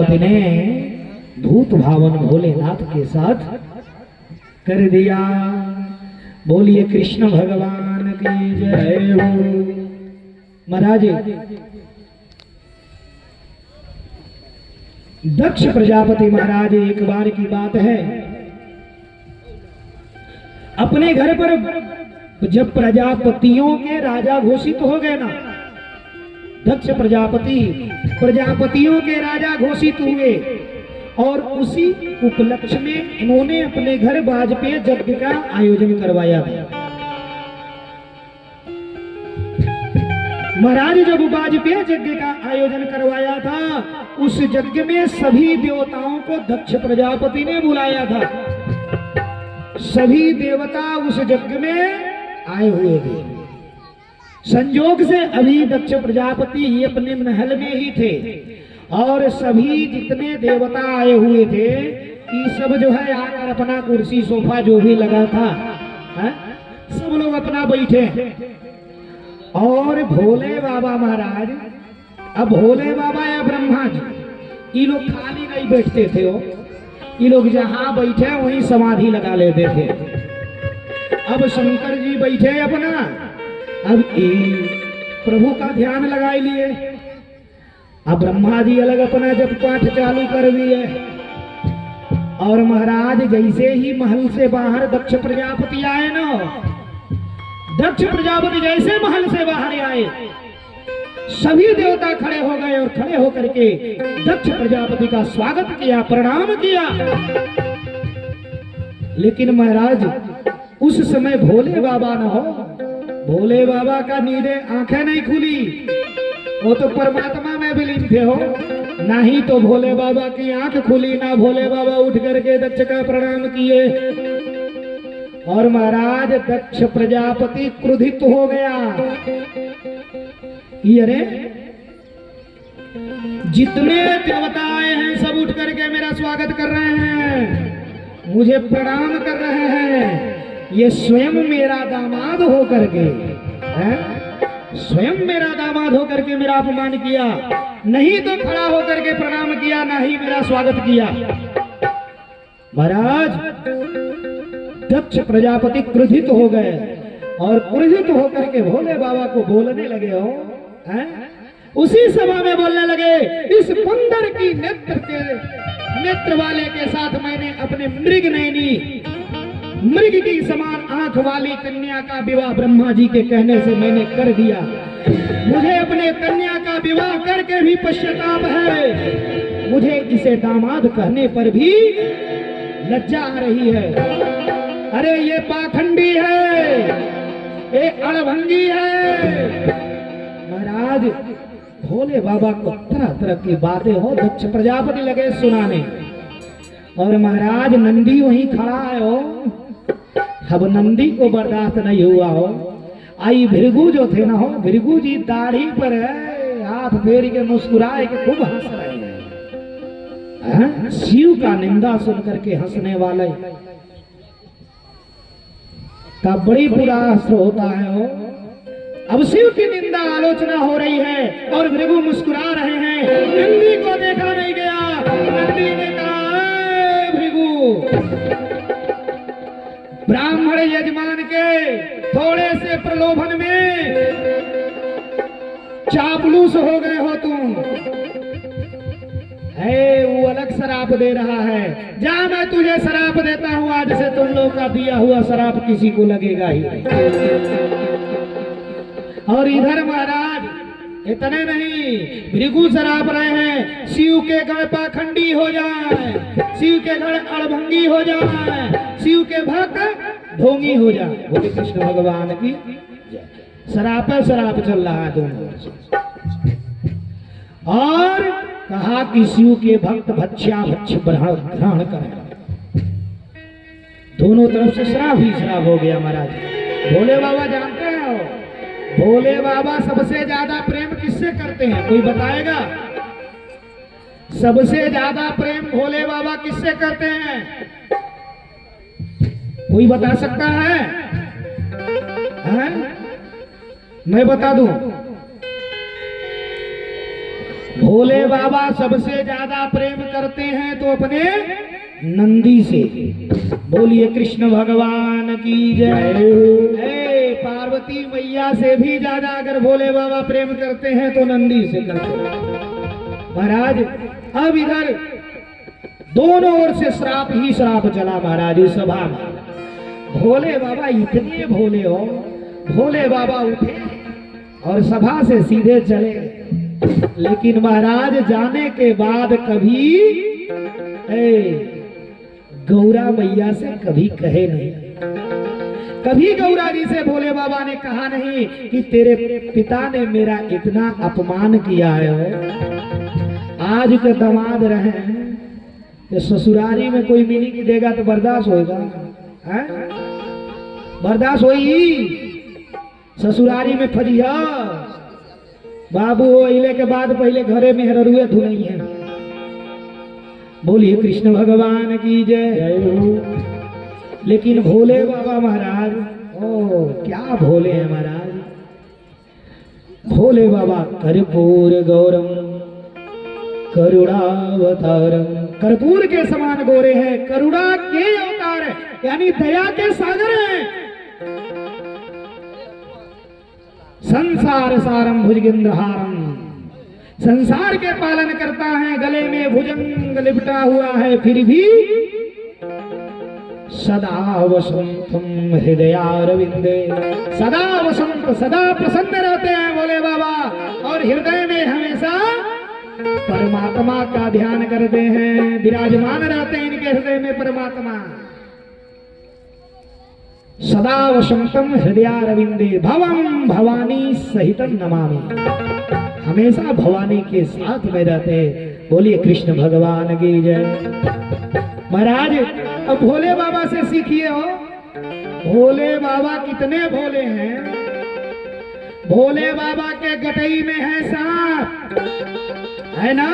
प्रजापति ने भूत भावन भोलेनाथ के साथ कर दिया। बोलिए कृष्ण भगवान की जय हो। महाराज दक्ष प्रजापति महाराज, एक बार की बात है, अपने घर पर जब प्रजापतियों के राजा घोषित हो गए ना, दक्ष प्रजापति प्रजापतियों के राजा घोषित हुए और उसी उपलक्ष्य में इन्होंने अपने घर वाजपेयी यज्ञ का आयोजन करवाया था। महाराज जब वाजपेयी यज्ञ का आयोजन करवाया था, उस यज्ञ में सभी देवताओं को दक्ष प्रजापति ने बुलाया था। सभी देवता उस यज्ञ में आए हुए थे। संयोग से अभी दक्ष प्रजापति ये अपने महल में ही थे और सभी जितने देवता आए हुए थे, ये सब जो है आकर अपना कुर्सी सोफा जो भी लगा था, सब लोग अपना बैठे। और भोले बाबा महाराज, अब भोले बाबा या ब्रह्मा जी, ये लोग खाली नहीं बैठते थे, ये लोग जहां बैठे वहीं समाधि लगा लेते थे। अब शंकर जी बैठे अपना, अब प्रभु का ध्यान लगा लिए। अब ब्रह्मा जी अलग अपना जप पाठ चालू कर दिए। और महाराज जैसे ही महल से बाहर दक्ष प्रजापति आए ना, दक्ष प्रजापति जैसे महल से बाहर आए, सभी देवता खड़े हो गए और खड़े होकर के दक्ष प्रजापति का स्वागत किया, प्रणाम किया। लेकिन महाराज उस समय भोले बाबा न हो, भोले बाबा का नींदे आंखें नहीं खुली, वो तो परमात्मा में विलीन थे हो। ना ही तो भोले बाबा की आंख खुली, ना भोले बाबा उठ करके दक्ष का प्रणाम किए। और महाराज दक्ष प्रजापति क्रोधित हो गया। अरे जितने देवता आए हैं सब उठ करके मेरा स्वागत कर रहे हैं, मुझे प्रणाम कर रहे हैं। ये स्वयं मेरा दामाद हो करके, स्वयं मेरा दामाद हो करके मेरा अपमान किया, नहीं तो खड़ा होकर के प्रणाम किया, ना ही मेरा स्वागत किया। महाराज दक्ष प्रजापति क्रोधित हो गए और क्रोधित होकर के भोले बाबा को बोलने लगे हो, उसी सभा में बोलने लगे, इस बंदर की नेत्र वाले के साथ मैंने अपने मृग की समान आंख वाली कन्या का विवाह ब्रह्मा जी के कहने से मैंने कर दिया। मुझे अपने कन्या का विवाह करके भी पश्चाताप है। मुझे इसे दामाद कहने पर भी लज्जा आ रही है। अरे ये पाखंडी है, ये अड़भंगी है। महाराज भोले बाबा को तरह तरह की बातें हो दक्ष प्रजापति लगे सुनाने। और महाराज नंदी वहीं खड़ा है हो। अब नंदी को बर्दाश्त नहीं हुआ हो। आई भृगु जो थे ना हो, भृगु जी दाढ़ी पर हाथ फेर के मुस्कुराए के खूब हंस रहे हैं। शिव का निंदा सुन करके हंसने वाले का बड़ी बुरा असर होता है हो। अब शिव की निंदा आलोचना हो रही है और भृगु मुस्कुरा रहे हैं। नंदी को देखा नहीं गया। नंदी ने कहा, भृगु ब्राह्मण यजमान के थोड़े से प्रलोभन में चापलूस हो गए हो तुम। वो अलग शराप दे रहा है, जा मैं तुझे शराप देता हूं। आज से तुम लोग का दिया हुआ शराप किसी को लगेगा ही नहीं। और इधर महाराज इतने नहीं, भृगु शराप रहे हैं, शिव के गढ़ पाखंडी हो जाए, शिव के गढ़ अड़भंगी हो जाए, शिव के भक्त ढोंगी हो जाए। बोले कृष्ण भगवान की शराप चल रहा है दोनों। और कहा कि शिव के भक्त भक्ष्य ग्रहण करें। दोनों तरफ से श्राप ही श्राप हो गया महाराज। भोले बाबा जानते हैं, भोले बाबा सबसे ज्यादा प्रेम किससे करते हैं, कोई बताएगा? सबसे ज्यादा प्रेम भोले बाबा किससे करते हैं, कोई बता सकता है? मैं बता दूं, भोले बाबा सबसे ज्यादा प्रेम करते हैं तो अपने नंदी से। बोलिए कृष्ण भगवान की जय। पार्वती मैया से भी ज्यादा अगर भोले बाबा प्रेम करते हैं तो नंदी से करते हैं महाराज। अब इधर दोनों ओर से श्राप ही श्राप चला महाराज इस सभा में। भोले बाबा इतने भोले हो, भोले बाबा उठे और सभा से सीधे चले गए। लेकिन महाराज जाने के बाद कभी गौरा मैया से कभी कहे नहीं, कभी गौरा जी से भोले बाबा ने कहा नहीं कि तेरे पिता ने मेरा इतना अपमान किया है हो। आज के दामाद रहे हैं, ससुरारी में कोई मिली देगा तो बर्दाश्त होगा? बर्दाश्त होगी? ससुरारी में फरिया बाबू अले के बाद पहले घरे में हरुए धुलई है। बोलिए कृष्ण भगवान की जय। लेकिन भोले बाबा महाराज क्या भोले हैं महाराज। भोले बाबा कर्पूर गौरम करुणावतारम, कर्पूर के समान गोरे हैं, करुणा के अवतार है, यानी दया के सागर हैं। संसार सारम भुजगेंद्रहारम, संसार के पालन करता है, गले में भुजंग लिपटा हुआ है, फिर भी सदा वसंतम हृदयारविंदे, सदा वसंत, सदा प्रसन्न रहते हैं भोले बाबा और हृदय में हमेशा परमात्मा का ध्यान करते हैं, विराजमान रहते हैं इनके हृदय में परमात्मा। सदा वसंतम हृदयारविंदे भवम भवानी सहितम नमामि, हमेशा भवानी के साथ में रहते। बोलिए कृष्ण भगवान की जय। महाराज अब भोले बाबा से सीखिए हो, भोले बाबा कितने भोले हैं। भोले बाबा के गटई में है सांप, है ना।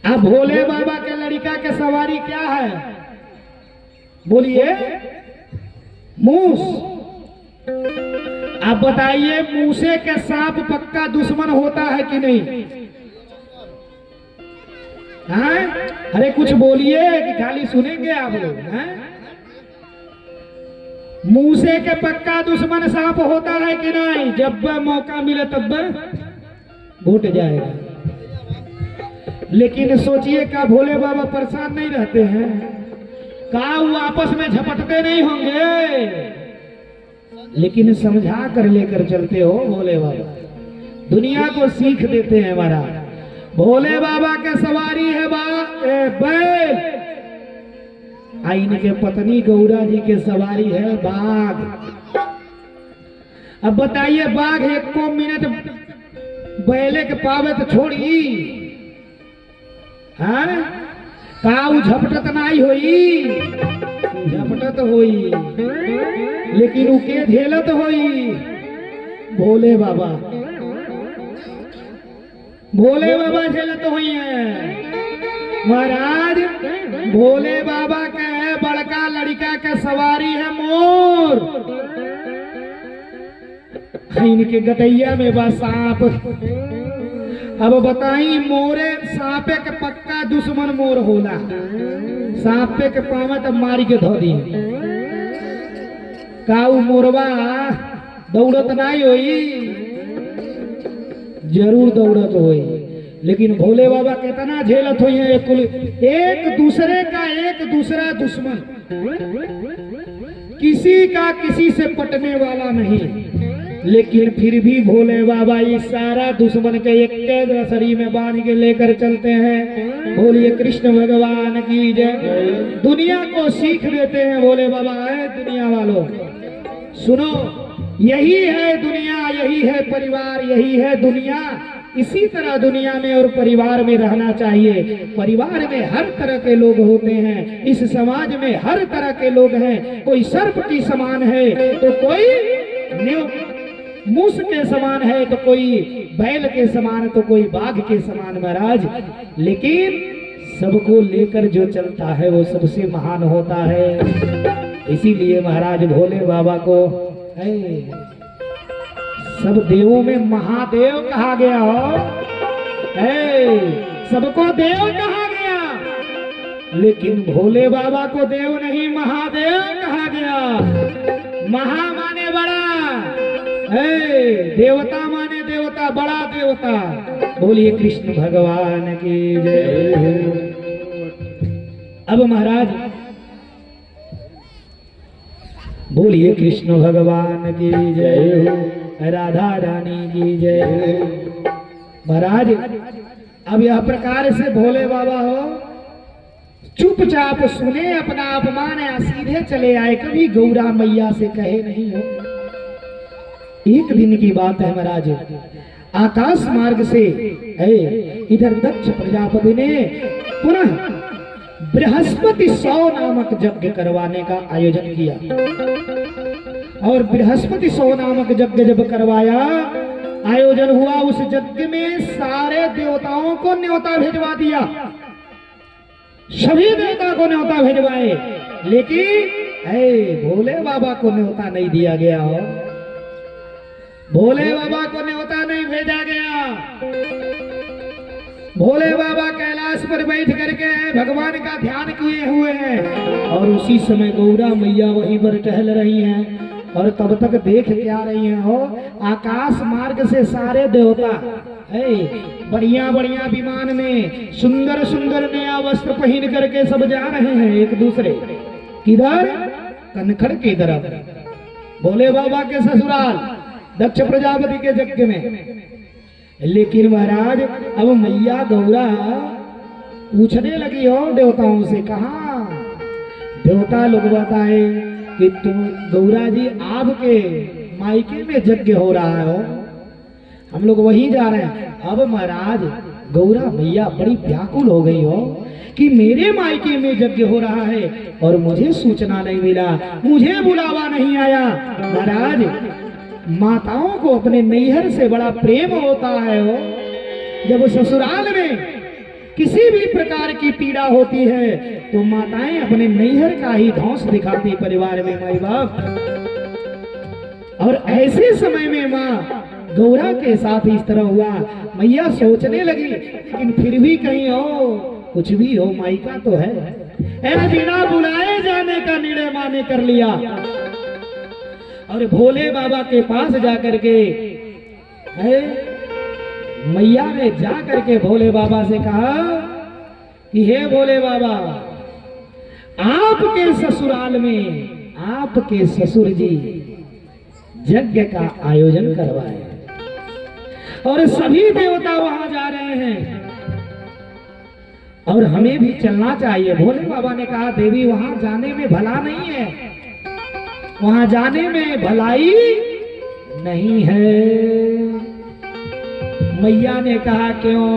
अब भोले बाबा के लड़का के सवारी क्या है? बोलिए मूस। आप बताइए मूसे के सांप पक्का दुश्मन होता है कि नहीं? हाँ? अरे कुछ बोलिए कि खाली सुनेंगे आप लोग? मूसे के पक्का दुश्मन सांप होता है कि नहीं? जब मौका मिले तब घुट जाएगा। लेकिन सोचिए का भोले बाबा परेशान नहीं रहते हैं? का वो आपस में झपटते नहीं होंगे? लेकिन समझा कर लेकर चलते हो भोले बाबा, दुनिया को सीख देते हैं महाराज। भोले बाबा के सवारी है बैल, इनके पत्नी गौरा जी के सवारी है बाघ। अब बताइए बाघ एक को मिनट बैले के पावे तो छोड़ी, हाँ? काऊ झपटत नहीं होई, झपटत होई, लेकिन उके झेलत होई भोले बाबा। भोले बाबा झेलत होई है महाराज। भोले बाबा के बड़का लड़का के सवारी है मोर, इनके गटैया में बा सांप। अब बताई मोरे सांपे के पक्का दुश्मन मोर होला, सांपे के पावे तब मारी के धो दी। काऊ मोरवा दौड़त नहीं होई? जरूर दौड़त होई, लेकिन भोले बाबा कितना झेलत हुई है। एक दूसरे का एक दूसरा दुश्मन, किसी का किसी से पटने वाला नहीं, लेकिन फिर भी भोले बाबा इस सारा दुश्मन के एक रसरी में बांध के लेकर चलते हैं। बोलिए कृष्ण भगवान की जय। दुनिया को सीख देते हैं भोले बाबा। है दुनिया वालों सुनो, यही है दुनिया, यही है परिवार, यही है दुनिया। इसी तरह दुनिया में और परिवार में रहना चाहिए। परिवार में हर तरह के लोग होते हैं, इस समाज में हर तरह के लोग हैं। कोई सर्प की समान है तो कोई मूस के समान है, तो कोई बैल के समान, तो कोई बाघ के समान महाराज। लेकिन सबको लेकर जो चलता है वो सबसे महान होता है। इसीलिए महाराज भोले बाबा को सब देवों में महादेव कहा गया हो। सबको देव कहा गया, लेकिन भोले बाबा को देव नहीं महादेव कहा गया। महा माने बड़ा, देवता माने देवता, बड़ा देवता। बोलिए कृष्ण भगवान की जय। अब महाराज बोलिए कृष्ण भगवान की जय, राधा रानी की जय। महाराज अब यह प्रकार से भोले बाबा हो चुपचाप सुने अपना अपमान या सीधे चले आए, कभी गौरा मैया से कहे नहीं हो। एक दिन की बात है महाराज, आकाश मार्ग से इधर दक्ष प्रजापति ने पुनः बृहस्पति 100 नामक यज्ञ करवाने का आयोजन किया। और बृहस्पति 100 नामक यज्ञ जब करवाया, आयोजन हुआ, उस यज्ञ में सारे देवताओं को न्योता भिजवा दिया, सभी देवता को न्योता भिजवाए, लेकिन भोले बाबा को न्योता नहीं दिया गया हो। भोले बाबा को न्योता नहीं भेजा गया। भोले बाबा कैलाश पर बैठ करके भगवान का ध्यान किए हुए हैं, और उसी समय गौरा मैया वहीं पर टहल रही हैं। और तब तक देख क्या रही हैं हो, आकाश मार्ग से सारे देवता बढ़िया बढ़िया विमान में सुंदर सुंदर नया वस्त्र पहन करके सब जा रहे हैं एक दूसरे किधर, कनखड़ की तरफ, भोले बाबा के ससुराल दक्ष प्रजापति के यज्ञ में। लेकिन महाराज अब मैया गौरा पूछने लगी हो देवताओं से, कहा देवता लोग बताए कि तुम गौरा जी आपके मायके में यज्ञ हो रहा हो, हम लोग वहीं जा रहे हैं। अब महाराज गौरा मैया बड़ी व्याकुल हो गई हो कि मेरे मायके में यज्ञ हो रहा है और मुझे सूचना नहीं मिला, मुझे बुलावा नहीं आया। महाराज माताओं को अपने नैहर से बड़ा प्रेम होता है हो, जब ससुराल में किसी भी प्रकार की पीड़ा होती है तो माताएं अपने नैहर का ही धौंस दिखाती परिवार में माई बाप। और ऐसे समय में माँ गौरा के साथ इस तरह हुआ। मैया सोचने लगी, लेकिन फिर भी कहीं हो कुछ भी हो मायका तो है, बिना बुलाए जाने का निर्णय माँ ने कर लिया। और भोले बाबा के पास जाकर के मैया ने जाकर के भोले बाबा से कहा कि हे भोले बाबा, आपके ससुराल में आपके ससुर जी यज्ञ का आयोजन करवाए और सभी देवता वहां जा रहे हैं और हमें भी चलना चाहिए। भोले बाबा ने कहा देवी वहां जाने में भला नहीं है, वहां जाने में भलाई नहीं है। मैया ने कहा क्यों?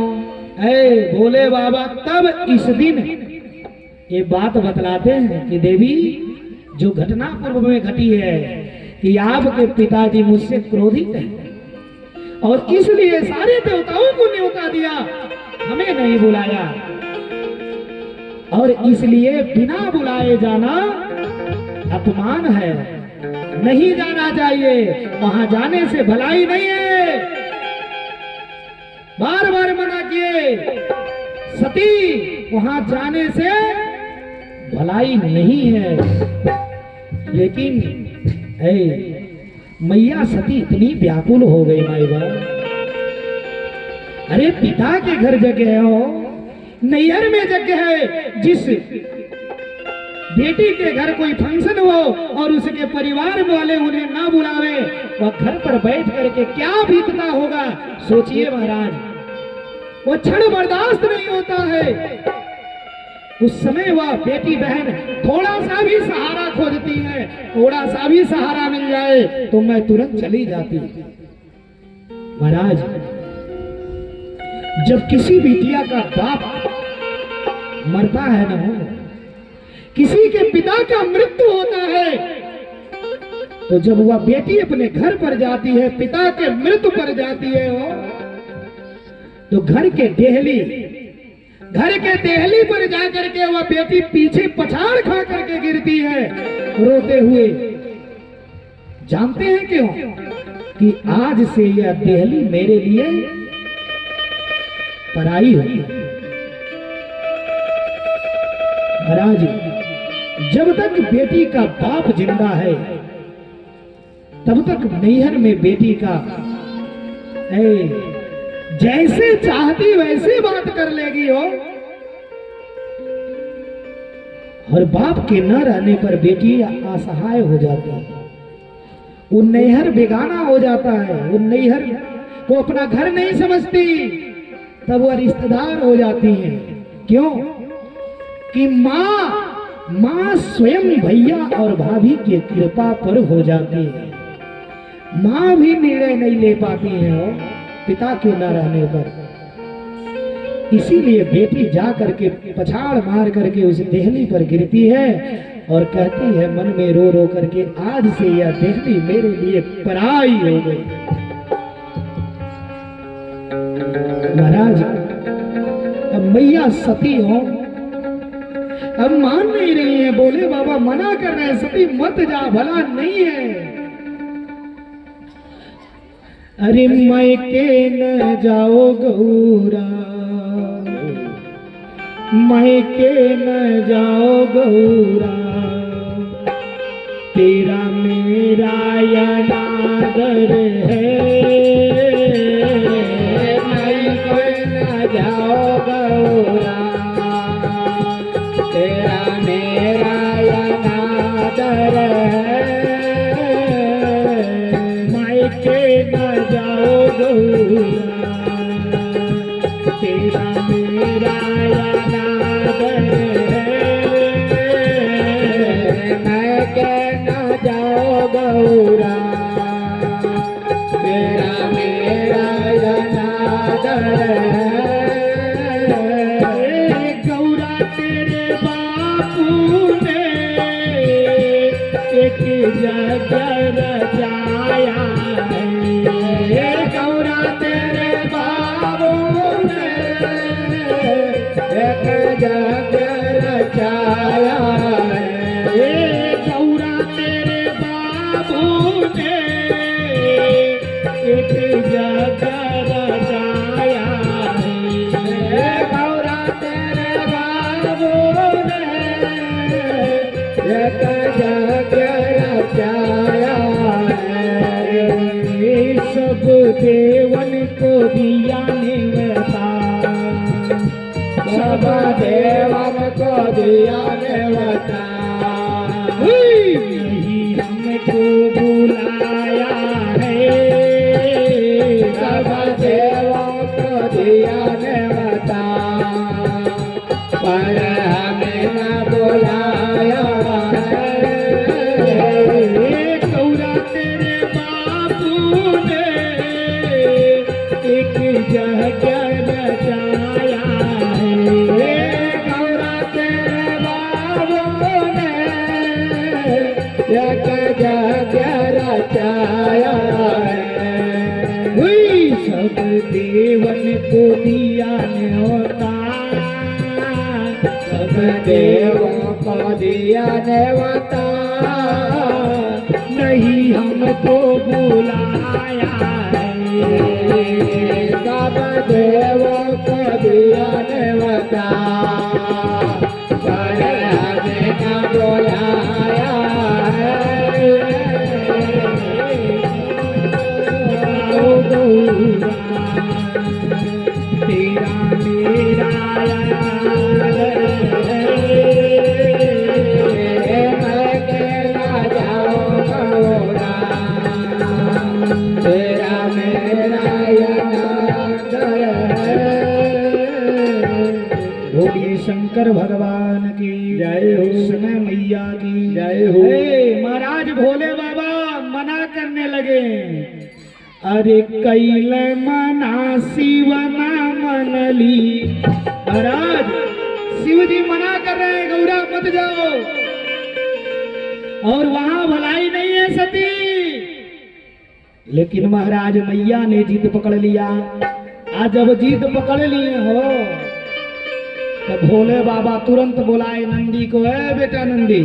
भोले बाबा तब इस दिन ये बात बतलाते हैं कि देवी जो घटना पूर्व में घटी है कि आपके पिताजी मुझसे क्रोधित हैं और इसलिए सारे देवताओं को न्योता दिया, हमें नहीं बुलाया, और इसलिए बिना बुलाए जाना अपमान है, नहीं जाना चाहिए, वहां जाने से भलाई नहीं है। बार बार मना किए, सती वहां जाने से भलाई नहीं है। लेकिन मैया सती इतनी व्याकुल हो गई माई बाप, अरे पिता के घर जगह हो, नैहर में जगह है, जिस बेटी के घर कोई फंक्शन हो और उसके परिवार वाले उन्हें ना बुलावे, वह घर पर बैठ करके क्या बीतता होगा सोचिए महाराज। वो क्षण बर्दाश्त नहीं होता है। उस समय वह बेटी बहन थोड़ा सा भी सहारा खोजती है, थोड़ा सा भी सहारा मिल जाए तो मैं तुरंत चली जाती। महाराज जब किसी बिटिया का बाप मरता है ना, किसी के पिता का मृत्यु होता है, तो जब वह बेटी अपने घर पर जाती है, पिता के मृत्यु पर जाती है वो, तो घर के देहली पर जाकर के वह बेटी पीछे पछाड़ खा करके गिरती है रोते हुए। जानते हैं क्यों? कि आज से यह देहली मेरे लिए पराई होती है। महाराज, जब तक बेटी का बाप जिंदा है तब तक नैहर में बेटी का जैसे चाहती वैसे बात कर लेगी हो, और बाप के न रहने पर बेटी असहाय हो जाती है। वो नैहर बेगाना हो जाता है, वो नैहर को अपना घर नहीं समझती, तब वह रिश्तेदार हो जाती है। क्यों कि माँ स्वयं भैया और भाभी के कृपा पर हो जाती है। माँ भी निर्णय नहीं ले पाती है हो, पिता के न रहने पर। इसीलिए बेटी जा करके पछाड़ मार करके उस देहली पर गिरती है और कहती है मन में रो रो करके, आज से यह देहली मेरे लिए पराई हो गई। महाराज, अब मैया सती हो, अब मान नहीं रही है। बोले बाबा मना कर रहे हैं, सती मत जा, भला नहीं है। अरे मैके न जाओ गौरा, मैके न जाओ गौरा, तेरा मेरा अनादर है। मैके न जाओ गौरा, तेरा मेरा अनादर है। मैके न जाओ गौरा, तेरा मेरा अनादर है। मैके न जाओ गौरा, तेरा मेरा अनादर है। गौरा तेरे बापू ने एक जगह रचाया है। गौरा तेरे बाबू ने एक जगह रचाया है। गौरा तेरे बाबू ने एक जगह रचाया है। गौरा तेरे बाबू ने एक जगह रचाया है। सब देवन को दिया नेवता, सब देवन को दिया नेवता। नहीं हमको बुलाया है, सब देवन को दिया नेवता, पर हमें न बुलाया है। गौरा तेरे बापू ने एक जगह रचाया है। गौरा तेरे बाबू ने एक जगह रचाया है। वही सब देवन को दिया न्योता, सब देवों को दिया न्योता, नहीं हमको बुलाया है। सब देवों को दिया न्योता, पर हमें न बुलाया है। आओ गौरा, तेरा मेरा शंकर भगवान की जय हो, समय मैया की जय हो। महाराज भोले बाबा मना करने लगे। अरे कैल मना शिव ना मनली। महाराज शिव जी मना कर रहे हैं, गौरा मत जाओ, और वहां भलाई नहीं है सती। लेकिन महाराज मैया ने जिद पकड़ लिया। आज जब जिद पकड़ लिए हो तो भोले बाबा तुरंत बुलाए नंदी को, है बेटा नंदी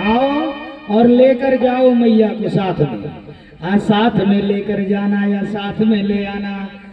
आओ और लेकर जाओ मैया को साथ में। साथ में लेकर जाना या साथ में ले आना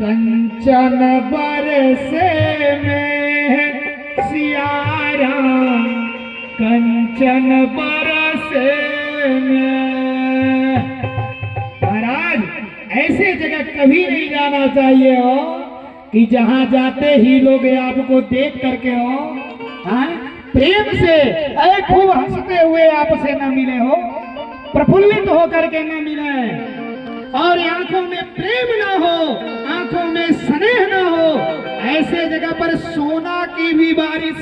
कंचन बरसे में सियारा, कंचन बरसे में। महाराज ऐसे जगह कभी नहीं जाना चाहिए हो कि जहां जाते ही लोग आपको देख करके हो प्रेम से खूब हंसते हुए आपसे न मिले हो, प्रफुल्लित होकर के न मिले, और आंखों में प्रेम ना हो, आंखों में स्नेह ना हो, ऐसे जगह पर सोना की भी बारिश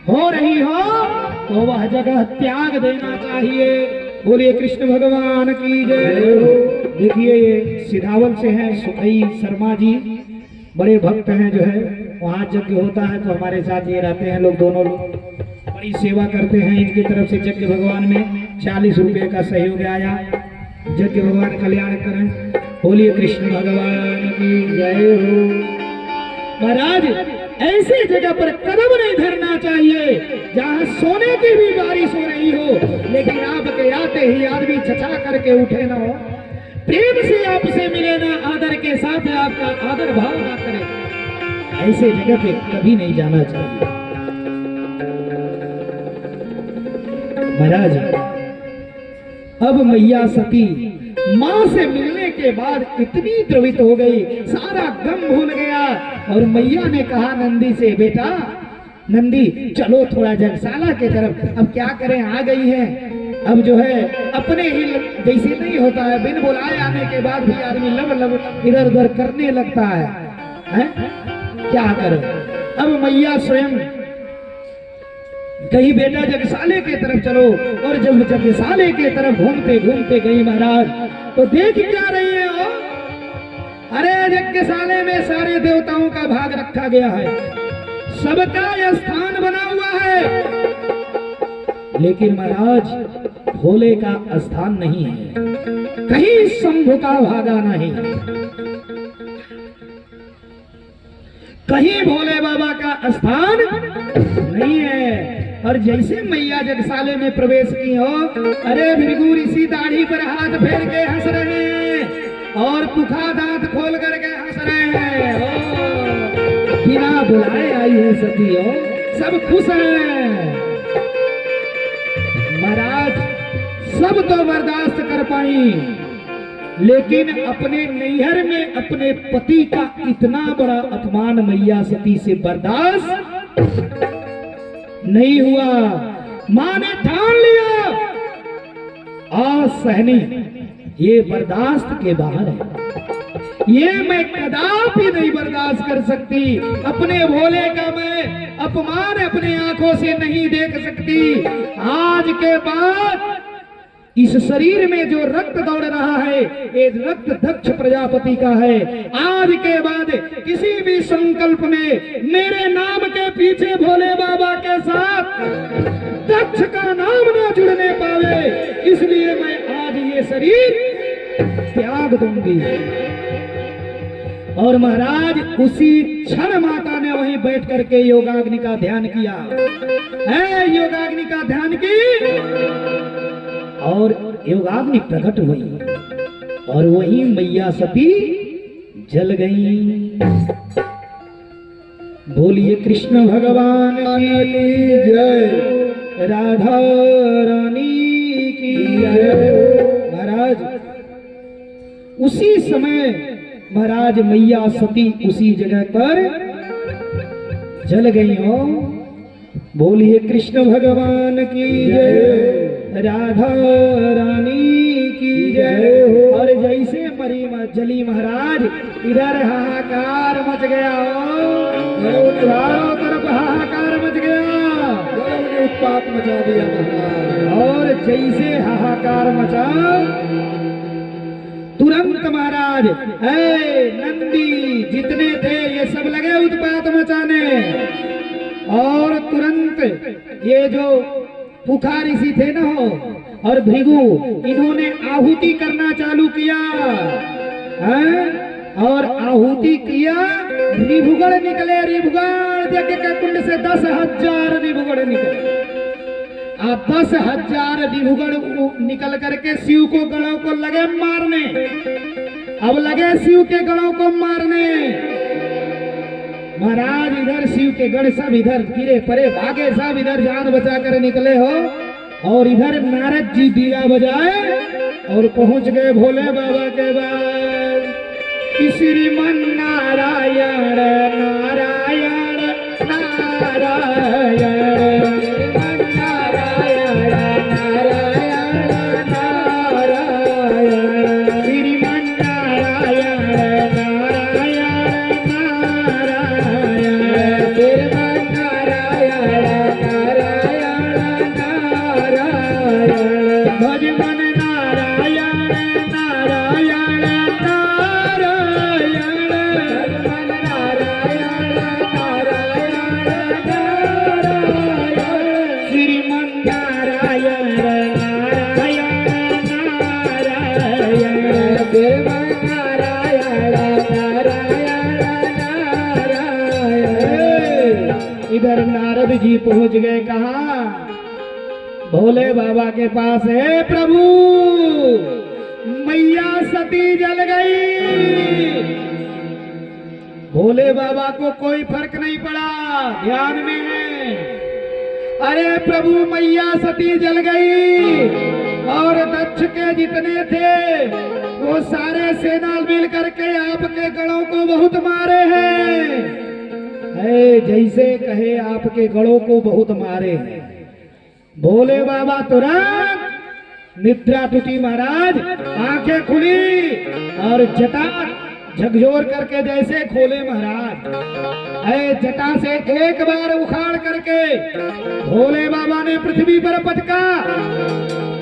हो रही हो तो वह जगह त्याग देना चाहिए। बोलिए कृष्ण भगवान की जय। देखिए ये सिधावल से हैं सुखई शर्मा जी, बड़े भक्त हैं जो है, वहाँ यज्ञ होता है तो हमारे साथ ये रहते हैं लोग, दोनों लोग बड़ी सेवा करते हैं। इनकी तरफ से यज्ञ भगवान में 40 रुपए का सहयोग आया। यज्ञ भगवान कल्याण करें। बोलिए कृष्ण भगवान की जय हो। महाराज ऐसी जगह पर कदम नहीं धरना चाहिए जहाँ सोने की भी बारिश हो रही हो, लेकिन आपके आते ही आदमी चचा करके उठे ना हो, प्रेम से आपसे मिले ना, आदर के साथ आपका आदर भाव ना करे, ऐसे जगह पे कभी नहीं जाना चाहिए। महाराज अब मैया सती माँ से मिलने के बाद इतनी द्रवित हो गई, सारा गम भूल गया, और मैया ने कहा नंदी से, बेटा नंदी चलो थोड़ा जगशाला के तरफ, अब क्या करें आ गई है, अब जो है अपने ही जैसे नहीं होता है, बिन बुलाए आने के बाद भी आदमी लब लब इधर उधर करने लगता है? क्या करें। अब मैया स्वयं कही बेटा जगसाले के तरफ चलो, और जब जगसाले के तरफ घूमते घूमते गई महाराज तो देख क्या रही है वो, अरे यज्ञशाले में सारे देवताओं का भाग रखा गया है, सबका यह स्थान बना हुआ है, लेकिन महाराज भोले का स्थान नहीं है, कहीं शंभु का भागा नहीं, कहीं भोले बाबा का स्थान नहीं है। और जैसे मैया जगसाले में प्रवेश की हो, अरे भृगु ऋषि दाढ़ी पर हाथ फेर के हंस रहे हैं और पुखा दांत खोल करके हंस रहे हैं। बिना बुलाए आई है सती हो, सब खुश हैं। महाराज सब तो बर्दाश्त कर पाई, लेकिन अपने नैहर में अपने पति का इतना बड़ा अपमान मैया सती से बर्दाश्त नहीं हुआ। मां ने ठान लिया आज सहनी ये बर्दाश्त के बाहर है, ये मैं कदापि नहीं बर्दाश्त कर सकती, अपने भोले का मैं अपमान अपने आंखों से नहीं देख सकती। आज के बाद इस शरीर में जो रक्त दौड़ रहा है ये रक्त दक्ष प्रजापति का है। आज के बाद किसी भी संकल्प में मेरे नाम के पीछे भोले बाबा के साथ दक्ष का नाम ना जुड़ने पावे, इसलिए मैं आज ये शरीर त्याग दूंगी। और महाराज उसी क्षण माता ने वहीं बैठ करके योगाग्नि का ध्यान किया है, योगाग्नि का ध्यान की और योगाग्नि प्रकट हुई और वही मैया सती जल गई। बोलिए कृष्ण भगवान की जय, राधा रानी की जय। महाराज उसी समय महाराज मैया सती उसी जगह पर जल गई हो। बोलिए कृष्ण भगवान की जय, राधा रानी की जय। और जैसे मरी जली महाराज इधर हाहाकार मच गया हो, चारों तरफ हाहाकार मच गया, उत्पात मचा दिया महाराज। और जैसे हाहाकार मचा तुरंत महाराज नंदी जितने थे ये सब लगे उत्पात मचाने, और तुरंत ये जो पुखा ऋषि थे ना हो और भृगु, इन्होंने आहुति करना चालू किया और आहुति किया, रिभुगढ़ निकले, रिभुगढ़ यज्ञ के कुंड से 10,000 रिभुगढ़ निकले। अब 10,000 रिभुगढ़ निकल करके शिव को गढ़ों को लगे मारने, अब लगे शिव के गढ़ों को मारने। महाराज इधर शिव के गण सब इधर गिरे परे भागे, सब इधर जान बचा कर निकले हो, और इधर नारद जी दिया बजाए और पहुंच गए भोले बाबा के बाद। श्रीमन नारायण नारायण नारायण इधर नारद जी पहुंच गए कहा? भोले बाबा के पास। है प्रभु, मैया सती जल गई। भोले बाबा को कोई फर्क नहीं पड़ा, ध्यान में है। अरे प्रभु, मैया सती जल गई और दक्ष के जितने थे वो सारे सेना मिल करके आपके गणों को बहुत मारे हैं। जैसे कहे आपके गणों को बहुत मारे हैं। भोले बाबा तुरंत निद्रा टूटी महाराज, आंखें खुली और जटा झकझोर करके जैसे खोले महाराज, जटा से एक बार उखाड़ करके भोले बाबा ने पृथ्वी पर पटका,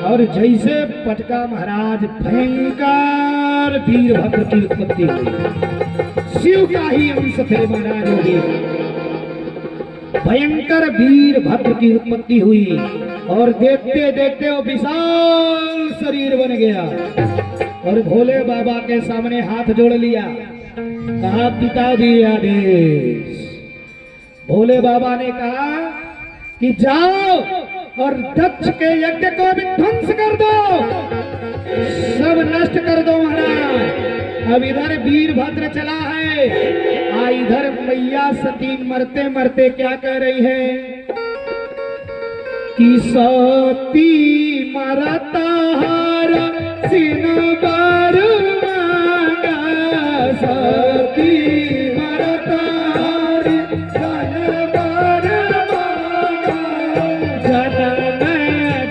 और जैसे पटका महाराज भयंकर वीरभद्र की उत्पत्ति हुई। शिव का ही अंश थे महाराज योगी। भयंकर वीरभद्र की उत्पत्ति हुई और देखते देखते वो विशाल शरीर बन गया और भोले बाबा के सामने हाथ जोड़ लिया। कहा पिताजी आदेश। भोले बाबा ने कहा कि जाओ और दक्ष के यज्ञ को भी ध्वंस कर दो, सब नष्ट कर दो महाराज। अब इधर वीरभद्र चला है, इधर मैया सती मरते मरते क्या कह रही है कि सती मरता हार सिन बार मांगा, सती मरता हार सिन बार मांगा, जन्म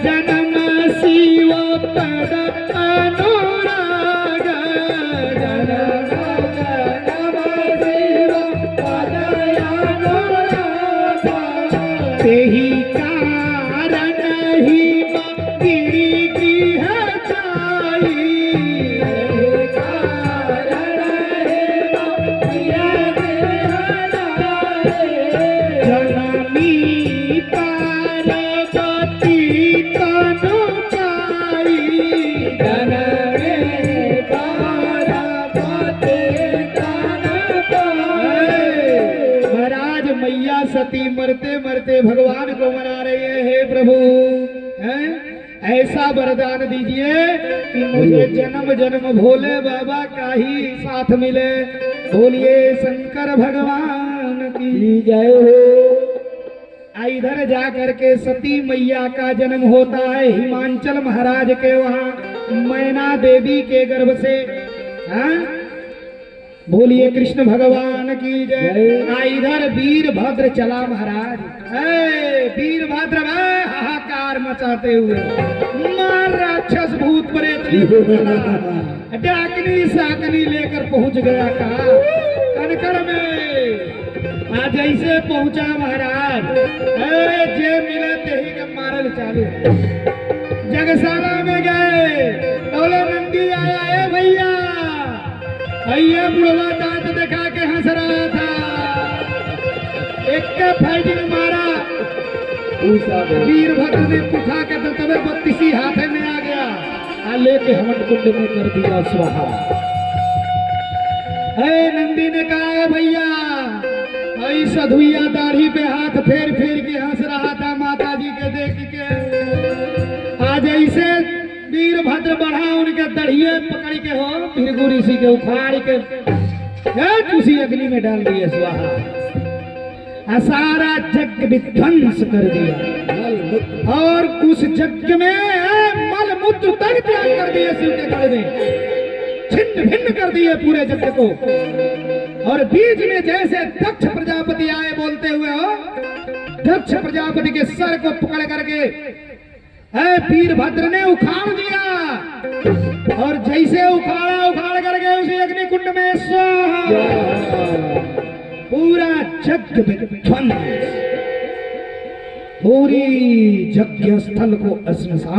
जन्म शिव पद अनुराग, जन्म जन्म शिव पद अनुराग, तेहि कारण ही गिरी गृह जाई, कारण जननी पार्वती तनु पाई, जननी पार्वती तनु पाई। महाराज मैया सती मरते मरते भगवान को मना रही है, हे प्रभु ऐसा वरदान दीजिए कि मुझे जन्म जन्म भोले बाबा का ही साथ मिले। बोलिए शंकर भगवान की जय हो। इधर जा करके सती मैया का जन्म होता है हिमांचल महाराज के वहाँ मैना देवी के गर्भ से। बोलिए कृष्ण भगवान की जय। इधर वीरभद्र चला महाराज, वीरभद्र हाहाकार मचाते हुए मार राक्षस भूत प्रेत डाकनी साकनी लेकर पहुंच गया कहा कनकर में। आज ऐसे पहुंचा महाराज, जे मिले तेही के मारल चालू। जगशाला में गए, बोले नंदी आया है भैया, भैया बुढ़वा दांत दिखा के हंस रहा था, एक के फाइटिंग मारा, वीरभद्र ने उठा के तो तबे 32 हाथे में आ गया, लेके हवन कुंड में कर दिया स्वाहा। नंदी ने कहा भैया, ऐसा धुइया दाढ़ी पे हाथ फेर फेर के हंस रहा था माता जी के देख के। आज ऐसे वीरभद्र बढ़ा उनके दढ़िए पकड़ के हो भृगु ऋषि के उखाड़ के उसी अग्नि में डाल दिए स्वाहा। सारा यज्ञ विध्वंस कर दिया और उस यज्ञ में मल मूत्र तक त्याग कर दिए शिव के गढ़ में, छिन्न भिन्न कर दिए पूरे यज्ञ को। और बीच में जैसे दक्ष प्रजापति आए बोलते हुए, हो दक्ष प्रजापति के सर को पकड़ करके वीरभद्र ने उखाड़ दिया और जैसे उखाड़ करके उसे अग्नि कुंड में स्वाहा, पूरा यज्ञ विध्वंस, पूरी यज्ञ स्थल को श्मशान